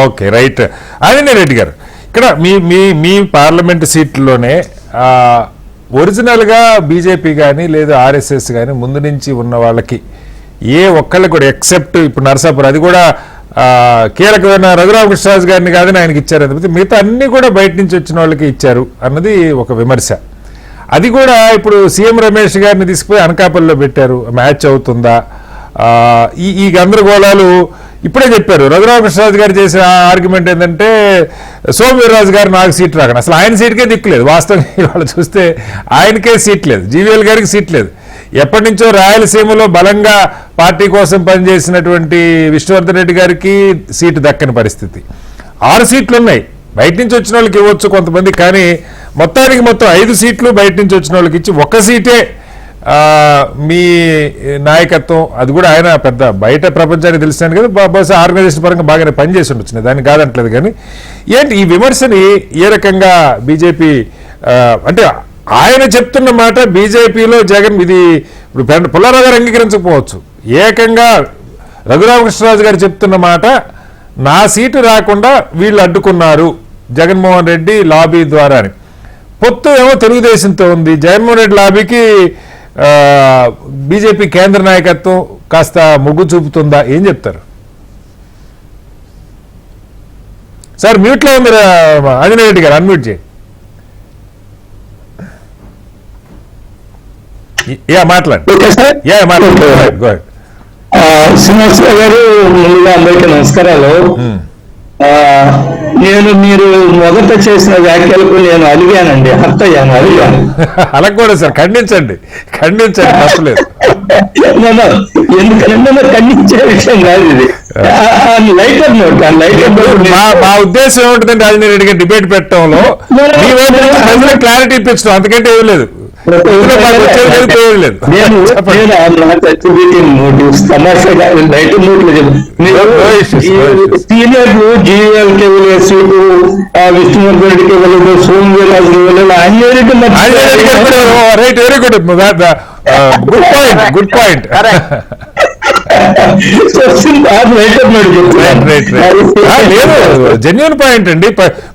Okay, right. Anjaneya Reddy గారు, ఇక్కడ మీ మీ మీ parliament సీట్లోనే ఒరిజినల్గా బీజేపీ కానీ లేదా ఆర్ఎస్ఎస్ కానీ ముందు నుంచి ఉన్న వాళ్ళకి ఏ ఒక్కళ్ళకి కూడా ఎక్సెప్ట్ ఇప్పుడు నరసాపురం, అది కూడా కీలకమైన రఘురామకృష్ణరాజు గారిని కాదని ఆయనకి ఇచ్చారు, అని మిగతా అన్ని కూడా బయట నుంచి వచ్చిన వాళ్ళకి ఇచ్చారు అన్నది ఒక విమర్శ. అది కూడా ఇప్పుడు సీఎం రమేష్ గారిని తీసుకుపోయి అనకాపల్లిలో పెట్టారు. మ్యాచ్ అవుతుందా? ఈ గందరగోళాలు ఇప్పుడే చెప్పారు. రఘురామకృష్ణరాజు గారు చేసిన ఆర్గ్యుమెంట్ ఏంటంటే సోమవీర్రాజు గారు నాకు సీట్ రాకండి, అసలు ఆయన సీట్కే దిక్కులేదు. వాస్తవంగా ఇవాళ చూస్తే ఆయనకే సీట్ లేదు, జీవీఎల్ గారికి సీట్ లేదు. ఎప్పటి నుంచో రాయలసీమలో బలంగా పార్టీ కోసం పనిచేసినటువంటి విష్ణువర్ధన్ రెడ్డి గారికి సీటు దక్కని పరిస్థితి. 6 సీట్లు ఉన్నాయి, బయట నుంచి వచ్చిన వాళ్ళకి ఇవ్వచ్చు కొంతమంది, కానీ మొత్తానికి మొత్తం 5 సీట్లు బయట నుంచి వచ్చిన వాళ్ళకి ఇచ్చి 1 సీటే మీ నాయకత్వం. అది కూడా ఆయన పెద్ద బయట ప్రపంచానికి తెలిసినాను కదా, బహుశా ఆర్గనైజేషన్ పరంగా బాగానే పనిచేసి ఉండొచ్చు, దాన్ని కాదంటలేదు. కానీ ఏంటి ఈ విమర్శని ఏ రకంగా బీజేపీ అంటే ఆయన చెప్తున్న మాట బీజేపీలో జగన్, ఇది ఇప్పుడు పుల్లారావు గారు అంగీకరించకపోవచ్చు, ఏకంగా రఘురామకృష్ణరాజు గారు చెప్తున్న మాట నా సీటు రాకుండా వీళ్ళు అడ్డుకున్నారు జగన్మోహన్ రెడ్డి లాబీ ద్వారా అని. పొత్తు ఏమో తెలుగుదేశంతో ఉంది, జగన్మోహన్ రెడ్డి లాబీకి బీజేపీ కేంద్ర నాయకత్వం కాస్త మొగ్గు చూపుతుందా? ఏం చెప్తారు సార్? మ్యూట్లో ఉంది ఆంజనేయ రెడ్డి గారు, అన్మ్యూట్ చేయండి. శ్రీనివాసరావు గారు, ముందుగా అందరికీ నమస్కారాలు. నేను మీరు మొదట చేసిన వ్యాఖ్యలకు నేను అలిగానండి, హర్ట్ అయ్యాను, అలిగాను. అలా కూడా సార్ ఖండించండి, తప్పలేదు. ఎందుకంటే ఖండించే విషయం కాదు ఇది, లైటర్ నోట్. మా ఉద్దేశం ఏమిటంటే ఆంజనేయ రెడ్డి గారు డిబేట్ పెట్టడంలో క్లారిటీ ఇప్పించడం, అంతకంటే ఏం లేదు. సీనియర్లు జీవీఎల్కి వెళ్ళే సీటు, విష్ణువర్ధన్ రెడ్డికి వెళ్ళదు, సోమవీర్రాజుకి వెళ్ళదు, Anjaneya right, very good, good point. Genuine point అండి.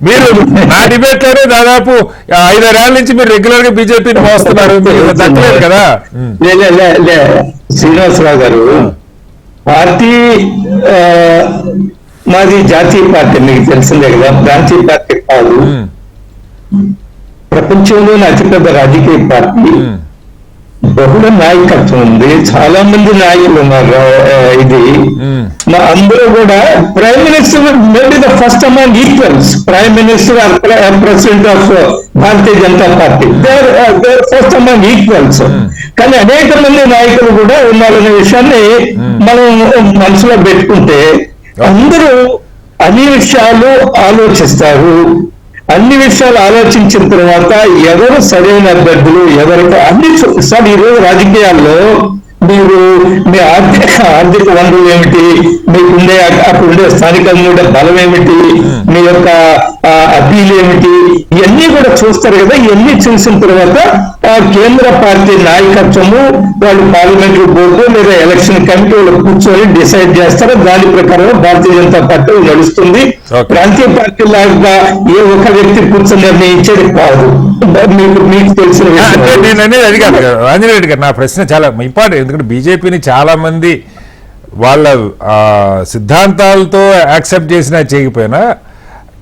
మీరు నా డిబేట్ లోనే దాదాపు 5-6 ఏళ్ల నుంచి మీరు రెగ్యులర్ గా బీజేపీని మోస్తున్నారు, దక్కలేదు కదా. శ్రీనివాసరావు గారు, పార్టీ మాది జాతీయ పార్టీ, మీకు తెలిసిందే కదా, ప్రాంతీయ పార్టీ కాదు. ప్రపంచంలోని అతిపెద్ద రాజకీయ పార్టీ, బహుళ నాయకత్వం ఉంది, చాలా మంది నాయకులు ఉన్నారు. ఇది అందరూ కూడా prime minister maybe the first among equals, prime minister president of Bharatiya Janata Party, their first among equals. కానీ అనేక మంది నాయకులు కూడా ఉన్నారనే విషయాన్ని మనం మనసులో పెట్టుకుంటే అందరూ అన్ని విషయాలు ఆలోచిస్తారు. అన్ని విషయాలు ఆలోచించిన తర్వాత ఎవరు సరైన అభ్యర్థులు, ఎవరికి అన్ని సార్ ఈరోజు రాజకీయాల్లో మీరు మీ ఆర్థిక వనరులు ఏమిటి, మీకుండే అప్పుడుండే స్థానికంగా ఉండే బలం ఏమిటి, మీ యొక్క అప్పీల్ ఏమిటి, ఇవన్నీ కూడా చూస్తారు కదా. ఇవన్నీ చూసిన తర్వాత కేంద్ర పార్టీ నాయకత్వము, వాళ్ళు పార్లమెంటరీ బోర్డు లేదా ఎలక్షన్ కమిటీ వాళ్ళు కూర్చొని డిసైడ్ చేస్తారు. దాని ప్రకారం భారతీయ జనతా పార్టీ నడుస్తుంది. ప్రాంతీయ పార్టీ లాగా ఏ ఒక వ్యక్తి కూర్చొని నిర్ణయించేది కాదు. మీకు తెలిసిన నేను అనేది అది కాదు ఆంజనేయ రెడ్డి గారు, నా ప్రశ్న చాలా ఇంపార్టెంట్. ఎందుకంటే బీజేపీని చాలా మంది వాళ్ళ సిద్ధాంతాలతో యాక్సెప్ట్ చేసినా చేయకపోయినా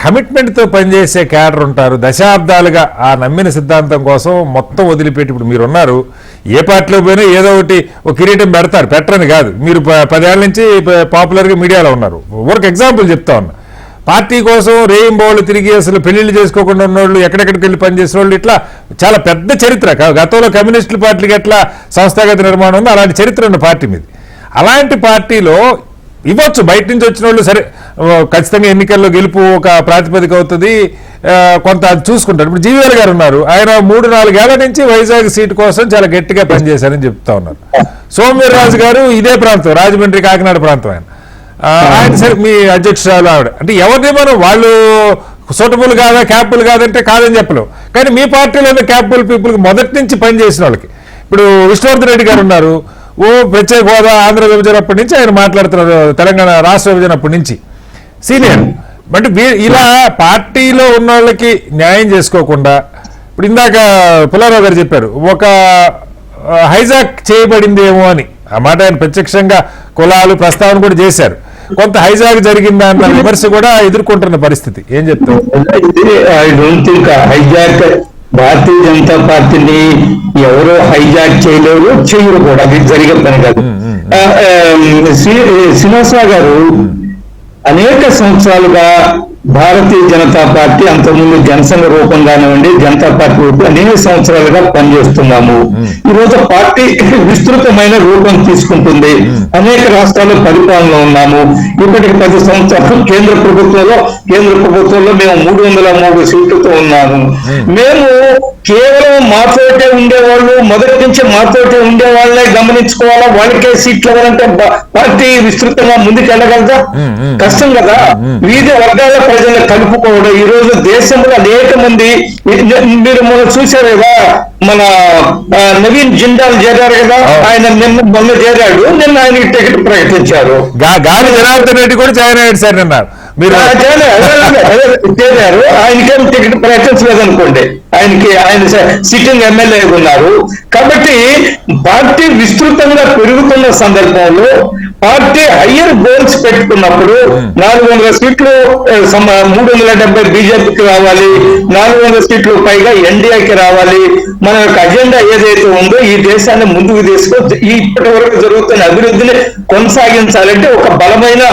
కమిట్మెంట్తో పనిచేసే క్యాడర్ ఉంటారు. దశాబ్దాలుగా ఆ నమ్మిన సిద్ధాంతం కోసం మొత్తం వదిలిపెట్టి, ఇప్పుడు మీరున్నారు, ఏ పార్టీలో పోయినా ఏదో ఒకటి ఒక కిరీటం పెడతారు, పెట్టరని కాదు. మీరు 10 ఏళ్ల నుంచి పాపులర్గా మీడియాలో ఉన్నారు. ఊరికి ఎగ్జాంపుల్ చెప్తా ఉన్నా. పార్టీ కోసం రేయింబోళ్ళు తిరిగి అసలు పెళ్లిళ్ళు చేసుకోకుండా ఉన్నోళ్ళు, ఎక్కడెక్కడికి వెళ్ళి పనిచేసే వాళ్ళు, ఇట్లా చాలా పెద్ద చరిత్ర. గతంలో కమ్యూనిస్టుల పార్టీకి ఎట్లా సంస్థాగత నిర్మాణం ఉందో అలాంటి చరిత్ర ఉన్న పార్టీ మీద. అలాంటి పార్టీలో ఇవ్వచ్చు బయట నుంచి వచ్చిన వాళ్ళు, సరే ఖచ్చితంగా ఎన్నికల్లో గెలుపు ఒక ప్రాతిపదిక అవుతుంది, కొంత అది చూసుకుంటారు. ఇప్పుడు జీవీఎల్ గారు ఉన్నారు, ఆయన 3-4 ఏళ్ల నుంచి వైజాగ్ సీటు కోసం చాలా గట్టిగా పనిచేశారని చెప్తా ఉన్నారు. సోమవీర్రాజు గారు ఇదే ప్రాంతం, రాజమండ్రి కాకినాడ ప్రాంతం ఆయన సరే మీ అధ్యక్షురాలు ఆవిడ. అంటే ఎవరిని మనం వాళ్ళు సూటబుల్ కాదా, క్యాపబుల్ కాదంటే కాదని చెప్పలేవు. కానీ మీ పార్టీలోనే క్యాపబుల్ పీపుల్కి మొదటి నుంచి పనిచేసిన వాళ్ళకి, ఇప్పుడు విష్ణువర్ధన్ రెడ్డి గారు ఉన్నారు, ప్రత్యేక హోదా, ఆంధ్ర విభజన అప్పటి నుంచి ఆయన మాట్లాడుతున్నారు, తెలంగాణ రాష్ట్ర విభజన అప్పటి నుంచి. సీనియర్. అంటే ఇలా పార్టీలో ఉన్న వాళ్ళకి న్యాయం చేసుకోకుండా, ఇప్పుడు ఇందాక పుల్లారావు గారు చెప్పారు ఒక హైజాక్ చేయబడిందేమో అని. ఆ మాట ఆయన ప్రత్యక్షంగా కులాలు ప్రస్తావన కూడా చేశారు. కొంత హైజాక్ జరిగిందా అన్న విమర్శ కూడా ఎదుర్కొంటున్న పరిస్థితి. ఏం చెప్తారు? I don't think hijack Bharatiya Janata పార్టీని ఎవరో హైజాక్ చేయలేరు, చేయరు కూడా. అది జరిగే పని కాదు. శ్రీనివాసరావు గారు అనేక సంవత్సరాలుగా భారతీయ జనతా పార్టీ, అంతకుముందు జనసంఘ రూపం కానివ్వండి, జనతా పార్టీ రూపం అనేక సంవత్సరాలుగా పనిచేస్తున్నాము. ఈ రోజు పార్టీ విస్తృతమైన రూపం తీసుకుంటుంది. అనేక రాష్ట్రాల్లో పరిపాలన ఉన్నాము. ఇప్పటికి 10 సంవత్సరాలు కేంద్ర ప్రభుత్వంలో మేము 303 సీట్లతో ఉన్నాము. మేము కేవలం మాతోటే ఉండేవాళ్ళు, మొదటి నుంచి మాతోటే ఉండేవాళ్ళనే గమనించుకోవాలా, వాళ్ళకే సీట్లు ఇవ్వాలంటే పార్టీ విస్తృతంగా ముందుకు వెళ్ళగలదా? కష్టం కదా. వివిధ వర్గాల ప్రజలను కలుపుకోవడం. ఈ రోజు దేశంలో అనేక మంది, మీరు మొన్న చూశారు కదా, మన నవీన్ జిందాల్ చేరారు కదా, ఆయన మొన్న చేరాడు. నిన్న ఆయనకి టికెట్ ప్రకటించారు. గాలి జనార్దన్ రెడ్డి కూడా జాయిన్ అయ్యాడు సార్ నిన్న. మీరు చేరారు. ఆయనకేం టికెట్ ప్రకటించలేదు అనుకోండి. ఆయన సిట్టింగ్ ఎమ్మెల్యే ఉన్నారు. కాబట్టి పార్టీ విస్తృతంగా పెరుగుతున్న సందర్భంలో పార్టీ హయ్యర్ గోల్స్ పెట్టుకున్నప్పుడు 400 సీట్లు 370 బీజేపీకి రావాలి, 400 సీట్లు పైగా ఎన్డీఏకి రావాలి. మన యొక్క అజెండా ఏదైతే ఉందో ఈ దేశాన్ని ముందుకు తీసుకు ఇప్పటి వరకు జరుగుతున్న అభివృద్ధిని కొనసాగించాలంటే ఒక బలమైన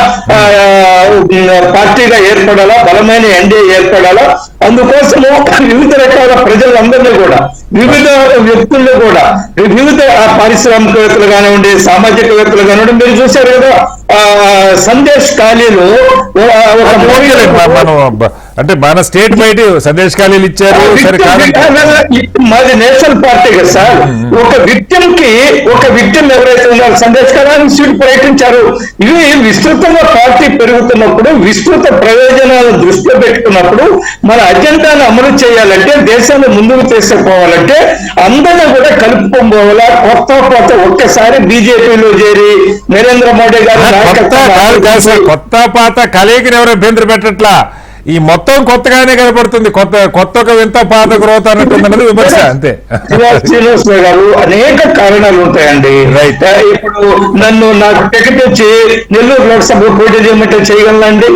పార్టీగా ఏర్పడాలా, బలమైన ఎన్డీఏ ఏర్పడాలా. అందుకోసము వివిధ రకాల ప్రజలందరినీ కూడా, వివిధ వ్యక్తుల్లో కూడా, వివిధ పారిశ్రామికవేత్తలు కానివ్వండి, సామాజికవేత్తలు కానివ్వండి, మీరు చూశారు కదా సందేశ్ ఖాళీలో ఒక అంటే మన స్టేట్ బయట సందేశ్ ఖాళీలు ఇచ్చారు. మాది నేషనల్ పార్టీ కదా సార్. ఒక విక్టిమ్ ఎవరైతే ఉన్నారో సందేశ్ ఖాళీ సీట్ ప్రకటించారు. ఇవి విస్తృతంగా పార్టీ పెరుగుతున్నప్పుడు, విస్తృత ప్రయోజనాలను దృష్టిలో పెట్టుకున్నప్పుడు, మన అజెండాను అమలు చేయాలంటే, దేశాన్ని ముందుకు తీసుకుపోవాలంటే అందరినీ కూడా కలుపుకోవాలా. కొత్త ఒక్కసారి బీజేపీలో చేరి నరేంద్ర మోడీ గారు కొత్త పాత కలయికని ఎవరు ఇబ్బంది పెట్టట్లా. ఈ మొత్తం కొత్తగానే కనపడుతుంది. కొత్త వింత పాత గ్రోత్ అన్నట్టు విమర్శ అంతే. శ్రీనివాసరావు గారు అనేక కారణాలు ఉంటాయండి. ఇప్పుడు నాకు టికెట్ వచ్చి నెల్లూరు లోక్సభ పోటీ చేయమంటే చేయగలనండి?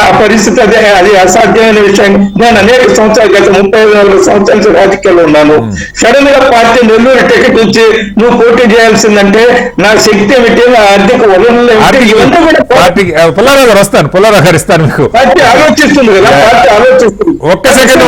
ఆ పరిస్థితి అది అసాధ్యమైన విషయం. నేను అనేక సంవత్సరాలు, గత 34 సంవత్సరాల రాజకీయాల్లో ఉన్నాను. సడన్ గా పార్టీ నెల్లూరు టికెట్ వచ్చి నువ్వు పోటీ చేయాల్సిందంటే నా శక్తి ఏమిటి, నా ఆర్థిక వనరులు ఏమిటి, ఇవన్నీ కూడా పుల్లారావు గారు వస్తాను, పుల్లారావు గారు ఇస్తాను మీకు. పార్టీ ఆలోచిస్తుంది కదా, పార్టీ ఆలోచిస్తుంది. ఒక్క సెకండ్